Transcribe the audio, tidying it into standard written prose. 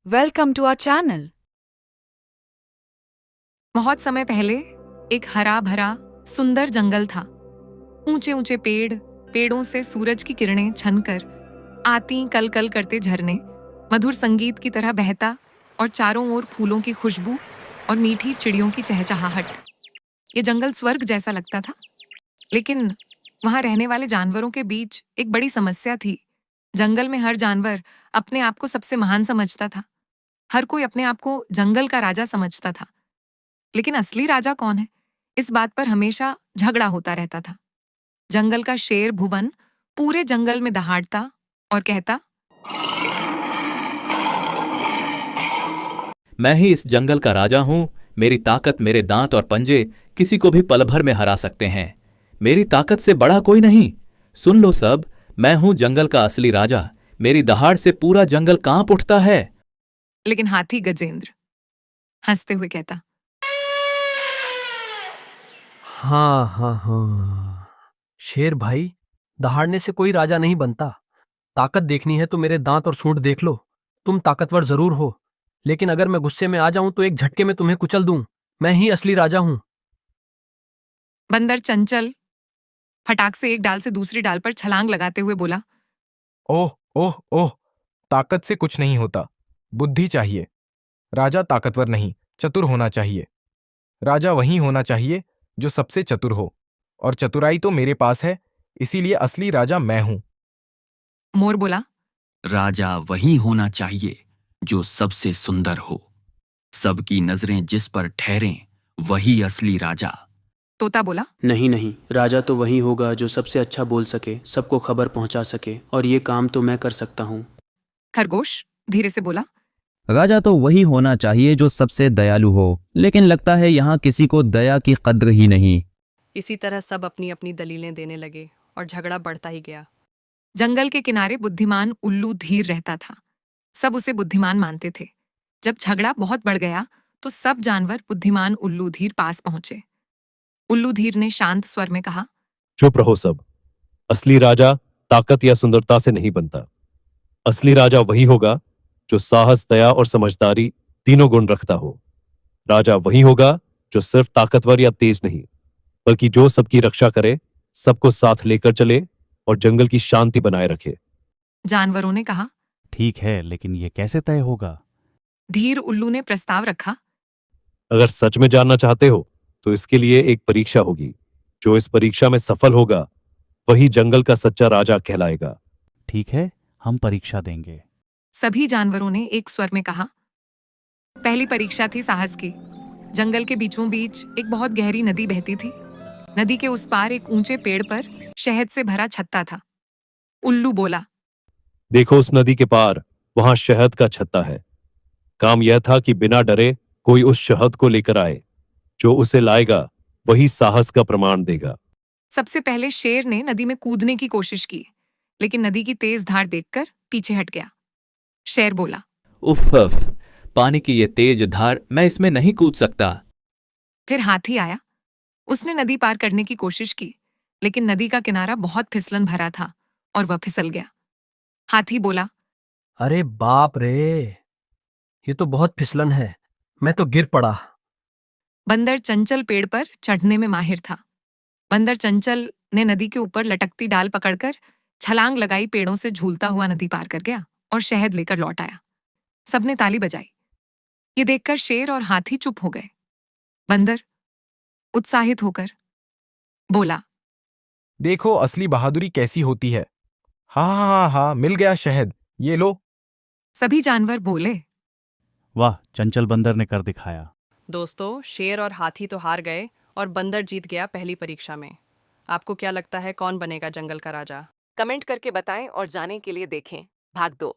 Welcome to our channel. बहुत समय पहले एक हरा भरा सुंदर जंगल था। ऊंचे ऊंचे पेड़, पेड़ों से सूरज की किरणें छनकर आती कल कल करते झरने, मधुर संगीत की तरह बहता और चारों ओर फूलों की खुशबू और मीठी चिड़ियों की चहचहाहट। ये जंगल स्वर्ग जैसा लगता था। लेकिन वहां रहने वाले जानवरों के बीच एक बड़ी समस्या थी। जंगल में हर जानवर अपने आप को सबसे महान समझता था। हर कोई अपने आप को जंगल का राजा समझता था। लेकिन असली राजा कौन है, इस बात पर हमेशा झगड़ा होता रहता था। जंगल का शेर भुवन पूरे जंगल में दहाड़ता और कहता, मैं ही इस जंगल का राजा हूं। मेरी ताकत, मेरे दांत और पंजे किसी को भी पल भर में हरा सकते हैं। मेरी ताकत से बड़ा कोई नहीं। सुन लो सब, मैं हूं जंगल का असली राजा। मेरी दहाड़ से पूरा जंगल कांप उठता है। लेकिन हाथी गजेंद्र हंसते हुए कहता, हाँ, शेर भाई, दहाड़ने से कोई राजा नहीं बनता। ताकत देखनी है तो मेरे दांत और सूंड देख लो। तुम ताकतवर जरूर हो, लेकिन अगर मैं गुस्से में आ जाऊं तो एक झटके में तुम्हें कुचल दूं। मैं ही असली राजा हूं। बंदर चंचल फटाक से एक डाल से दूसरी डाल पर छलांग लगाते हुए बोला, ओह ओह ओह, ताकत से कुछ नहीं होता, बुद्धि चाहिए। राजा ताकतवर नहीं, चतुर होना चाहिए। राजा वही होना चाहिए जो सबसे चतुर हो, और चतुराई तो मेरे पास है, इसीलिए असली राजा मैं हूं। मोर बोला, राजा वही होना चाहिए जो सबसे सुंदर हो। सबकी नजरें जिस पर ठहरें वही असली राजा। तोता बोला, नहीं, राजा तो वही होगा जो सबसे अच्छा बोल सके, सबको खबर पहुंचा सके, और ये काम तो मैं कर सकता हूँ। खरगोश धीरे से बोला, राजा तो वही होना चाहिए जो सबसे दयालु हो, लेकिन लगता है यहाँ किसी को दया की कद्र ही नहीं। इसी तरह सब अपनी अपनी दलीलें देने लगे और झगड़ा बढ़ता ही गया। जंगल के किनारे बुद्धिमान उल्लू धीर रहता था। सब उसे बुद्धिमान मानते थे। जब झगड़ा बहुत बढ़ गया तो सब जानवर बुद्धिमान उल्लू धीर पास पहुंचे। उल्लू धीर ने शांत स्वर में कहा, चुप रहो सब। असली राजा ताकत या सुंदरता से नहीं बनता। असली राजा वही होगा जो साहस, दया और समझदारी तीनों गुण रखता हो। राजा वही होगा जो सिर्फ ताकतवर या तेज नहीं, बल्कि जो सबकी रक्षा करे, सबको साथ लेकर चले और जंगल की शांति बनाए रखे। जानवरों ने कहा। ठीक है, लेकिन ये कैसे तय होगा? धीर उल्लू ने प्रस्ताव रखा, अगर सच में जानना चाहते हो तो इसके लिए एक परीक्षा होगी। जो इस परीक्षा में सफल होगा वही जंगल का सच्चा राजा कहलाएगा। ठीक है, हम परीक्षा देंगे। सभी जानवरों ने एक स्वर में कहा। पहली परीक्षा थी साहस की। जंगल के बीचों बीच एक बहुत गहरी नदी बहती थी। नदी के उस पार एक ऊंचे पेड़ पर शहद से भरा छत्ता था। उल्लू बोला, देखो उस नदी के पार, वहां शहद का छत्ता है। काम यह था कि बिना डरे कोई उस शहद को लेकर आए। जो उसे लाएगा वही साहस का प्रमाण देगा। सबसे पहले शेर ने नदी में कूदने की कोशिश की, लेकिन नदी की तेज धार देखकर पीछे हट गया। शेर बोला, उफ, पानी की ये तेज धार, मैं इसमें नहीं कूद सकता। फिर हाथी आया। उसने नदी पार करने की कोशिश की, लेकिन नदी का किनारा बहुत फिसलन भरा था और वह फिसल गया। हाथी बोला, अरे बाप रे, ये तो बहुत फिसलन है, मैं तो गिर पड़ा। बंदर चंचल पेड़ पर चढ़ने में माहिर था। बंदर चंचल ने नदी के ऊपर लटकती डाल पकड़कर छलांग लगाई, पेड़ों से झूलता हुआ नदी पार कर गया और शहद लेकर लौट आया। सबने ताली बजाई। ये देखकर शेर और हाथी चुप हो गए। बंदर उत्साहित होकर बोला, देखो असली बहादुरी कैसी होती है। हाँ, मिल गया शहद, ये लो। सभी जानवर बोले, वाह, चंचल बंदर ने कर दिखाया। दोस्तों, शेर और हाथी तो हार गए और बंदर जीत गया पहली परीक्षा में। आपको क्या लगता है कौन बनेगा जंगल का राजा? कमेंट करके बताएं और जानने के लिए देखें भाग 2।